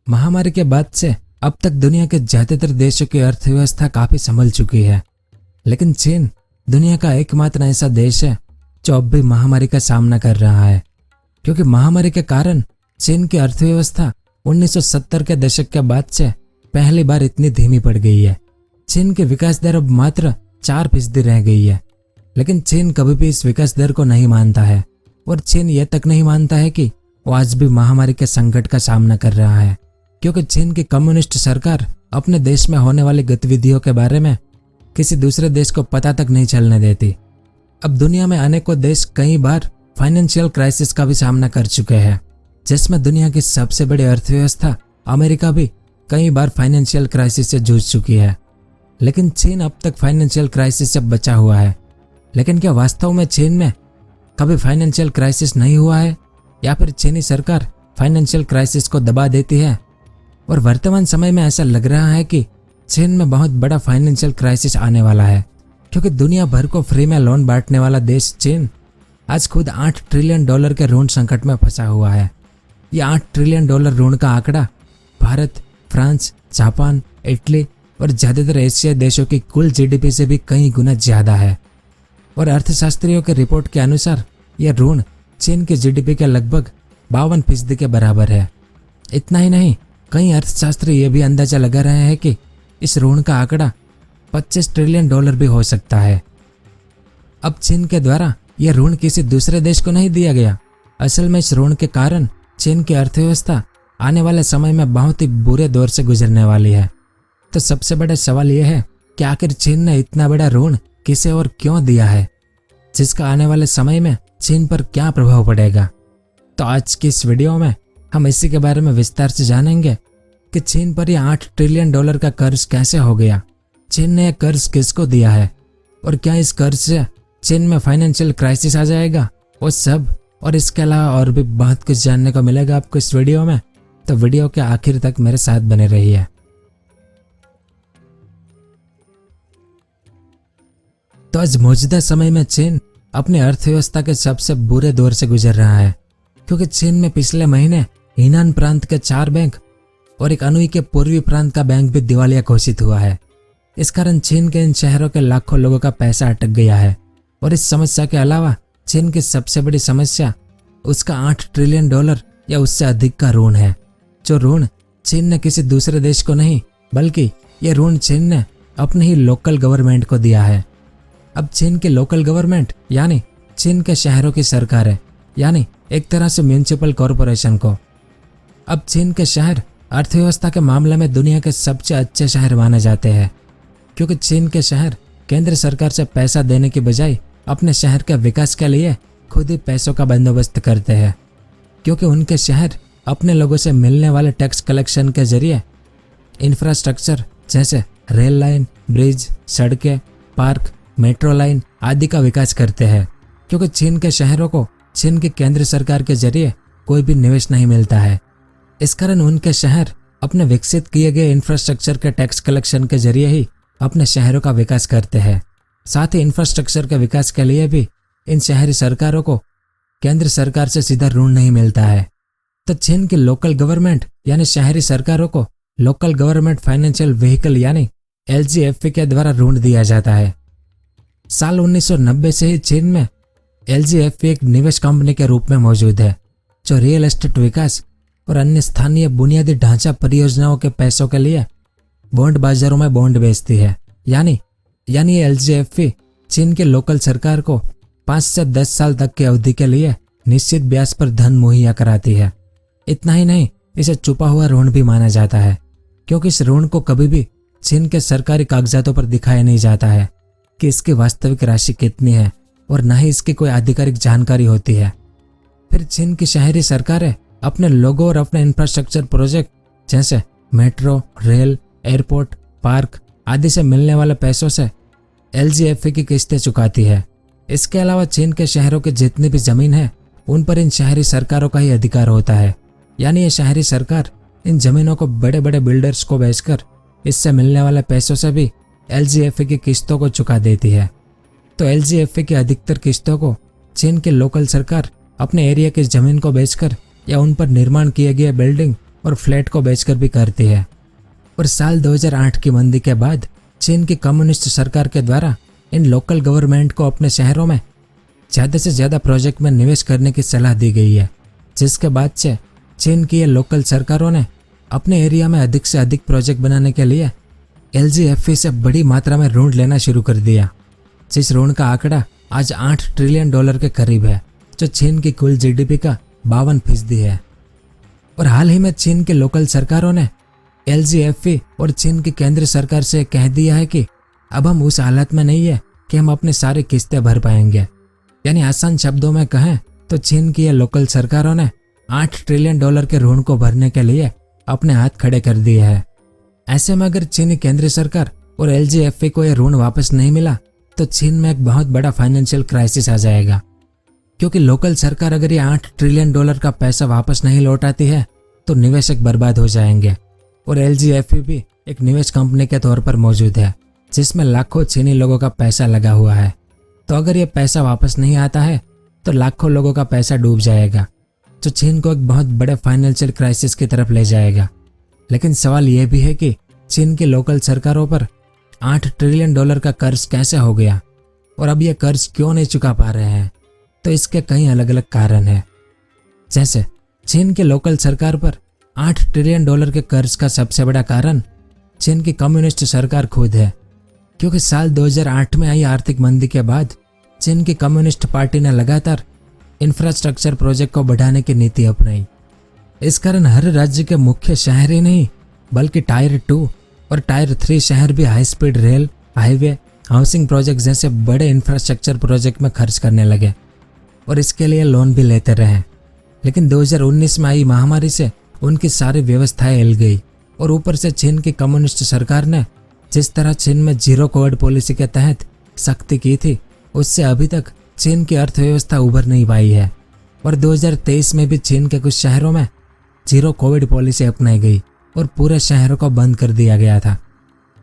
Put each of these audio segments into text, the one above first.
महामारी के बाद से अब तक दुनिया के ज्यादातर देशों की अर्थव्यवस्था काफी संभल चुकी है, लेकिन चीन दुनिया का एकमात्र ऐसा देश है जो अब भी महामारी का सामना कर रहा है। क्योंकि महामारी के कारण चीन की अर्थव्यवस्था 1970 के दशक के बाद से पहली बार इतनी धीमी पड़ गई है। चीन की विकास दर अब मात्र 4% रह गई है, लेकिन चीन कभी भी इस विकास दर को नहीं मानता है और चीन यह तक नहीं मानता है कि वो आज भी महामारी के संकट का सामना कर रहा है। क्योंकि चीन की कम्युनिस्ट सरकार अपने देश में होने वाली गतिविधियों के बारे में किसी दूसरे देश को पता तक नहीं चलने देती। अब दुनिया में अनेकों देश कई बार फाइनेंशियल क्राइसिस का भी सामना कर चुके हैं, जिसमें दुनिया की सबसे बड़ी अर्थव्यवस्था अमेरिका भी कई बार फाइनेंशियल क्राइसिस से जूझ चुकी है, लेकिन चीन अब तक फाइनेंशियल क्राइसिस से बचा हुआ है। लेकिन क्या वास्तव में चीन में कभी फाइनेंशियल क्राइसिस नहीं हुआ है, या फिर चीनी सरकार फाइनेंशियल क्राइसिस को दबा देती है? और वर्तमान समय में ऐसा लग रहा है कि चीन में बहुत बड़ा फाइनेंशियल क्राइसिस आने वाला है, क्योंकि दुनिया भर को फ्री में लोन बांटने वाला देश चीन आज खुद $8 ट्रिलियन के ऋण संकट में फंसा हुआ है। यह $8 ट्रिलियन ऋण का आंकड़ा भारत, फ्रांस, जापान, इटली और ज्यादातर एशियाई देशों की कुल जीडीपी से भी कई गुना ज्यादा है। और अर्थशास्त्रियों की रिपोर्ट के अनुसार यह ऋण चीन की जीडीपी के लगभग 52% के बराबर है। इतना ही नहीं, कई अर्थशास्त्री ये भी अंदाजा लगा रहे हैं कि इस ऋण का आंकड़ा $25 ट्रिलियन भी हो सकता है। अब चीन के द्वारा यह ऋण किसी दूसरे देश को नहीं दिया गया। असल में इस ऋण के कारण चीन की अर्थव्यवस्था आने वाले समय में बहुत ही बुरे दौर से गुजरने वाली है। तो सबसे बड़ा सवाल यह है कि आखिर चीन ने इतना बड़ा ऋण किसे और क्यों दिया है, जिसका आने वाले समय में चीन पर क्या प्रभाव पड़ेगा। तो आज की इस वीडियो में हम इसी के बारे में विस्तार से जानेंगे कि चीन पर यह $8 ट्रिलियन का कर्ज कैसे हो गया, चीन ने यह कर्ज किसको दिया है, और क्या इस कर्ज से चीन में फाइनेंशियल क्राइसिस आ जाएगा। वो सब और इसके अलावा और भी बहुत कुछ जानने को मिलेगा आपको इस वीडियो में, तो वीडियो के आखिर तक मेरे साथ बने रहिए। तो आज मौजूदा समय में चीन अपनी अर्थव्यवस्था के सबसे बुरे दौर से गुजर रहा है, क्योंकि चीन में पिछले महीने हीनान प्रांत के 4 बैंक और एक अनुई के पूर्वी प्रांत का बैंक भी दिवालिया घोषित हुआ है। इस कारण चीन के इन शहरों के लाखों लोगों का पैसा अटक गया है। और इस समस्या के अलावा चीन की सबसे बड़ी समस्या उसका $8 ट्रिलियन या उससे अधिक का ऋण है, जो ऋण चीन ने किसी दूसरे देश को नहीं, बल्कि यह ऋण चीन ने अपने ही लोकल गवर्नमेंट को दिया है। अब चीन की लोकल गवर्नमेंट यानी चीन के शहरों की सरकार है, यानी एक तरह से म्यूनिसिपल कॉरपोरेशन को। अब चीन के शहर अर्थव्यवस्था के मामले में दुनिया के सबसे अच्छे शहर माने जाते हैं, क्योंकि चीन के शहर केंद्र सरकार से पैसा देने की बजाय अपने शहर के विकास के लिए खुद ही पैसों का बंदोबस्त करते हैं। क्योंकि उनके शहर अपने लोगों से मिलने वाले टैक्स कलेक्शन के जरिए इंफ्रास्ट्रक्चर जैसे रेल लाइन, ब्रिज, सड़कें, पार्क, मेट्रो लाइन आदि का विकास करते हैं। क्योंकि चीन के शहरों को चीन की केंद्र सरकार के जरिए कोई भी निवेश नहीं मिलता है, इस कारण उनके शहर अपने विकसित किए गए इंफ्रास्ट्रक्चर के टैक्स कलेक्शन के जरिए ही अपने शहरों का विकास करते हैं। साथ ही इंफ्रास्ट्रक्चर के विकास के लिए भी इन शहरी सरकारों को केंद्र सरकार से सीधा ऋण नहीं मिलता है। तो चीन की लोकल गवर्नमेंट यानी शहरी सरकारों को लोकल गवर्नमेंट फाइनेंशियल व्हीकल यानी LGFV के द्वारा ऋण दिया जाता है। साल 1990 से ही चीन में LGFV एक निवेश कंपनी के रूप में मौजूद है, जो रियल एस्टेट विकास और अन्य स्थानीय बुनियादी ढांचा परियोजनाओं के पैसों के लिए बॉन्ड बाजारों में बॉन्ड बेचती है। यानी ये LGFV चीन के लोकल सरकार को 5 से 10 साल तक की अवधि के लिए निश्चित ब्याज पर धन मुहैया कराती है। इतना ही नहीं, इसे छुपा हुआ ऋण भी माना जाता है, क्योंकि इस ऋण को कभी भी चीन के सरकारी कागजातों पर दिखाया नहीं जाता है कि इसकी वास्तविक राशि कितनी है, और न ही इसकी कोई आधिकारिक जानकारी होती है। फिर चीन की शहरी सरकारें अपने लोगों और अपने इंफ्रास्ट्रक्चर प्रोजेक्ट जैसे मेट्रो, रेल, एयरपोर्ट, पार्क आदि से मिलने वाले पैसों से LGFV की किस्तें चुकाती है। इसके अलावा चीन के शहरों की जितनी भी जमीन है उन पर इन शहरी सरकारों का ही अधिकार होता है। यानी ये शहरी सरकार इन जमीनों को बड़े बड़े बिल्डर्स को बेचकर इससे मिलने वाले पैसों से भी LGFV की किस्तों को चुका देती है। तो LGFV की अधिकतर किस्तों को चीन की लोकल सरकार अपने एरिया की जमीन को बेचकर या उन पर निर्माण किए गए बिल्डिंग और फ्लैट को बेचकर भी करती है। और साल 2008 की मंदी के बाद चीन की कम्युनिस्ट सरकार के द्वारा इन लोकल गवर्नमेंट को अपने शहरों में ज़्यादा से ज़्यादा प्रोजेक्ट में निवेश करने की सलाह दी गई है, जिसके बाद से चीन की ये लोकल सरकारों ने अपने एरिया में अधिक से अधिक प्रोजेक्ट बनाने के लिए LGFE से बड़ी मात्रा में ऋण लेना शुरू कर दिया, जिस ऋण का आंकड़ा आज $8 ट्रिलियन के करीब है, जो चीन की कुल GDP का 52% है। और हाल ही में चीन के लोकल सरकारों ने LGFE और चीन की केंद्र सरकार से कह दिया है कि अब हम उस हालत में नहीं है कि हम अपनी सारी किस्तें भर पाएंगे। यानी आसान शब्दों में कहें तो चीन की ये लोकल सरकारों ने $8 ट्रिलियन के ऋण को भरने के लिए अपने हाथ खड़े कर दिए हैं। ऐसे में अगर चीनी केंद्र सरकार और LGFE को यह ऋण वापस नहीं मिला तो चीन में एक बहुत बड़ा फाइनेंशियल क्राइसिस आ जाएगा, क्योंकि लोकल सरकार अगर ये $8 ट्रिलियन का पैसा वापस नहीं लौटाती है तो निवेशक बर्बाद हो जाएंगे। और LGFE भी एक निवेश कंपनी के तौर पर मौजूद है, जिसमें लाखों चीनी लोगों का पैसा लगा हुआ है। तो अगर ये पैसा वापस नहीं आता है तो लाखों लोगों का पैसा डूब जाएगा, जो चीन को एक बहुत बड़े फाइनेंशियल क्राइसिस की तरफ ले जाएगा। लेकिन सवाल यह भी है कि चीन की लोकल सरकारों पर $8 ट्रिलियन का कर्ज कैसे हो गया और अब यह कर्ज क्यों नहीं चुका पा रहे हैं। तो इसके कई अलग अलग कारण हैं। जैसे चीन की लोकल सरकार पर $8 ट्रिलियन के कर्ज का सबसे बड़ा कारण चीन की कम्युनिस्ट सरकार खुद है, क्योंकि साल 2008 में आई आर्थिक मंदी के बाद चीन की कम्युनिस्ट पार्टी ने लगातार इंफ्रास्ट्रक्चर प्रोजेक्ट को बढ़ाने की नीति अपनाई। इस कारण हर राज्य के मुख्य शहर ही नहीं बल्कि टायर 2 और टायर 3 शहर भी high speed rail, highway, housing project जैसे बड़े इंफ्रास्ट्रक्चर प्रोजेक्ट में खर्च करने लगे और इसके लिए लोन भी लेते रहे। लेकिन 2019 में आई महामारी से उनकी सारी व्यवस्थाएं हिल गई और ऊपर से चीन की कम्युनिस्ट सरकार ने जिस तरह चीन में जीरो कोविड पॉलिसी के तहत सख्ती की थी, उससे अभी तक चीन की अर्थव्यवस्था उभर नहीं पाई है। और 2023 में भी चीन के कुछ शहरों में जीरो कोविड पॉलिसी अपनाई गई और पूरे शहरों को बंद कर दिया गया था।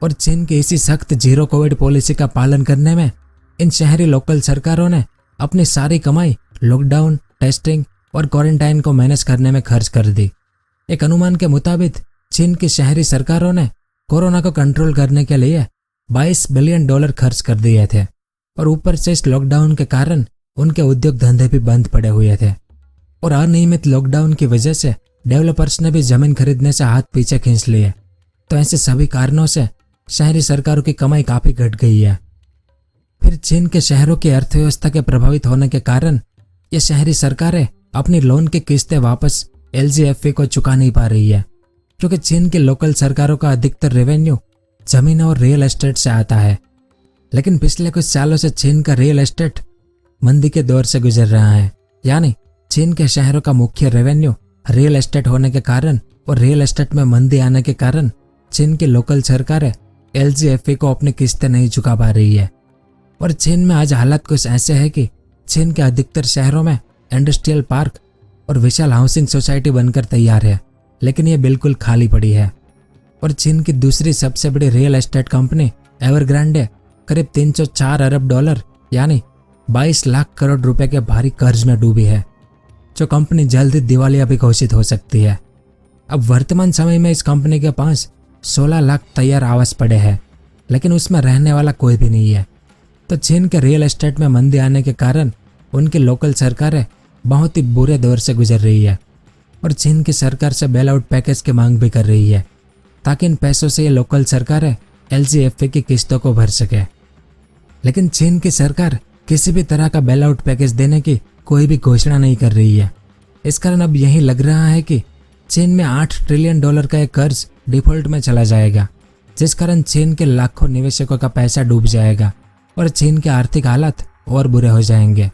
और चीन की इसी सख्त जीरो कोविड पॉलिसी का पालन करने में इन शहरी लोकल सरकारों ने अपनी सारी कमाई लॉकडाउन, टेस्टिंग और क्वारंटाइन को मैनेज करने में खर्च कर दी। एक अनुमान के मुताबिक चीन की शहरी सरकारों ने कोरोना को कंट्रोल करने के लिए $22 बिलियन खर्च कर दिए थे और ऊपर से इस लॉकडाउन के कारण उनके उद्योग धंधे भी बंद पड़े हुए थे। और अनियमित लॉकडाउन की वजह से डेवलपर्स ने भी जमीन खरीदने से हाथ पीछे खींच लिए। तो ऐसे सभी कारणों से शहरी सरकारों की कमाई काफी घट गई है। फिर चीन के शहरों की अर्थव्यवस्था के प्रभावित होने के कारण ये शहरी सरकारें अपनी लोन की किस्तें वापस LGFE को चुका नहीं पा रही है, क्योंकि चीन की लोकल सरकारों का अधिकतर रेवेन्यू जमीन और रियल एस्टेट से आता है। लेकिन पिछले कुछ सालों से चीन का रियल एस्टेट मंदी के दौर से गुजर रहा है। यानी चीन के शहरों का मुख्य रेवेन्यू रियल एस्टेट होने के कारण और रियल एस्टेट में मंदी आने के कारण चीन की लोकल सरकारें LGFE को अपनी किस्तें नहीं चुका पा रही है। और चीन में आज हालात कुछ ऐसे है कि चीन के अधिकतर शहरों में इंडस्ट्रियल पार्क और विशाल हाउसिंग सोसाइटी बनकर तैयार है, लेकिन ये बिल्कुल खाली पड़ी है। और चीन की दूसरी सबसे बड़ी रियल एस्टेट कंपनी एवरग्रांडे करीब $304 अरब यानी 22 लाख करोड़ रुपए के भारी कर्ज में डूबी है, जो कंपनी जल्द ही दिवालिया भी घोषित हो सकती है। अब वर्तमान समय में इस कंपनी के पास 16 लाख तैयार आवास पड़े हैं, लेकिन उसमें रहने वाला कोई भी नहीं है। तो चीन के रियल एस्टेट में मंदी आने के कारण उनकी लोकल सरकारें बहुत ही बुरे दौर से गुजर रही है और चीन की सरकार से बेल आउट पैकेज की मांग भी कर रही है, ताकि इन पैसों से ये लोकल सरकारें LGFE की किस्तों को भर सके। लेकिन चीन की सरकार किसी भी तरह का बेल आउट पैकेज देने की कोई भी घोषणा नहीं कर रही है। इस कारण अब यही लग रहा है कि चीन में $8 ट्रिलियन का एक कर्ज डिफॉल्ट में चला जाएगा, जिस कारण चीन के लाखों निवेशकों का पैसा डूब जाएगा और चीन के आर्थिक हालात और बुरे हो जाएंगे।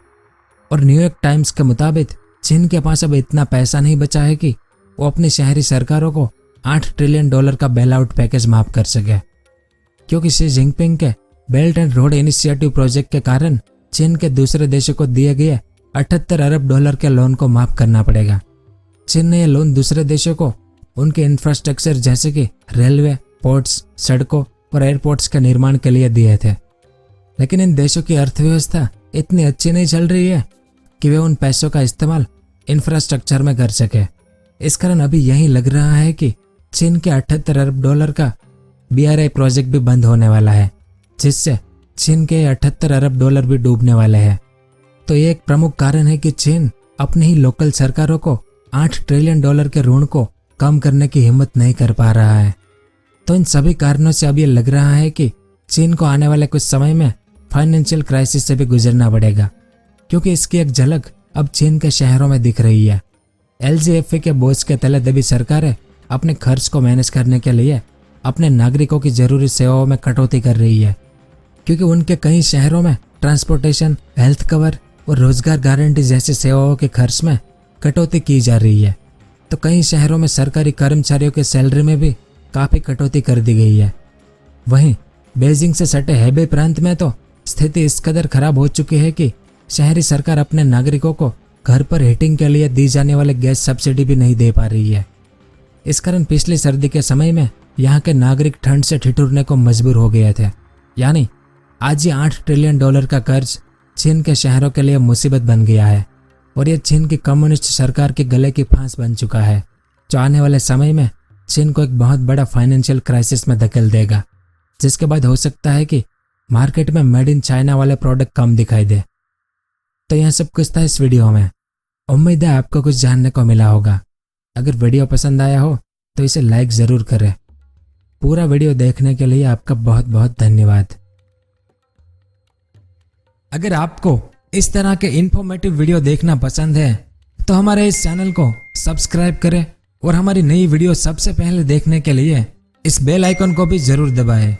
और न्यूयॉर्क टाइम्स के मुताबिक चीन के पास अब इतना पैसा नहीं बचा है कि वो अपनी शहरी सरकारों को $8 ट्रिलियन का बेल आउट पैकेज माफ कर सके, क्योंकि शी जिनपिंग के belt and road initiative project के कारण चीन के दूसरे देशों को दिए गए $78 अरब के लोन को माफ करना पड़ेगा। चीन ने यह लोन दूसरे देशों को उनके इंफ्रास्ट्रक्चर जैसे कि रेलवे, पोर्ट्स, सड़कों और एयरपोर्ट्स के निर्माण के लिए दिए थे। लेकिन इन देशों की अर्थव्यवस्था इतनी अच्छी नहीं चल रही है कि वे उन पैसों का इस्तेमाल इंफ्रास्ट्रक्चर में कर सके। इस कारण अभी यही लग रहा है कि चीन के 78 अरब डॉलर का BRI प्रोजेक्ट भी बंद होने वाला है, जिससे चीन के 78 अरब डॉलर भी डूबने वाले हैं। तो ये एक प्रमुख कारण है कि चीन अपनी ही लोकल सरकारों को 8 ट्रिलियन डॉलर के ऋण को कम करने की हिम्मत नहीं कर पा रहा है। तो इन सभी कारणों से अब ये लग रहा है कि चीन को आने वाले कुछ समय में फाइनेंशियल क्राइसिस से भी गुजरना पड़ेगा, क्योंकि इसकी एक झलक अब चीन के शहरों में दिख रही है। LGFA के बोझ के तले दबी सरकारें अपने खर्च को मैनेज करने के लिए अपने नागरिकों की जरूरी सेवाओं में कटौती कर रही है, क्योंकि उनके कई शहरों में ट्रांसपोर्टेशन, हेल्थ कवर और रोजगार गारंटी जैसी सेवाओं के खर्च में कटौती की जा रही है। तो कई शहरों में सरकारी कर्मचारियों की सैलरी में भी काफ़ी कटौती कर दी गई है। वहीं बीजिंग से सटे हेबे प्रांत में तो स्थिति इस कदर खराब हो चुकी है कि शहरी सरकार अपने नागरिकों को घर पर हीटिंग के लिए दी जाने वाले गैस सब्सिडी भी नहीं दे पा रही है। इस कारण पिछली सर्दी के समय में यहाँ के नागरिक ठंड से ठिठुरने को मजबूर हो गए थे। यानी आज ये 8 ट्रिलियन डॉलर का कर्ज चीन के शहरों के लिए मुसीबत बन गया है और ये चीन की कम्युनिस्ट सरकार के गले की फांस बन चुका है, जो आने वाले समय में चीन को एक बहुत बड़ा फाइनेंशियल क्राइसिस में धकेल देगा, जिसके बाद हो सकता है कि मार्केट में मेड इन चाइना वाले प्रोडक्ट कम दिखाई दे। तो यह सब कुछ था इस वीडियो में। उम्मीद है आपको कुछ जानने को मिला होगा। अगर वीडियो पसंद आया हो तो इसे लाइक ज़रूर करें। पूरा वीडियो देखने के लिए आपका बहुत बहुत धन्यवाद। अगर आपको इस तरह के इन्फॉर्मेटिव वीडियो देखना पसंद है तो हमारे इस चैनल को सब्सक्राइब करें और हमारी नई वीडियो सबसे पहले देखने के लिए इस बेल आइकन को भी जरूर दबाएं।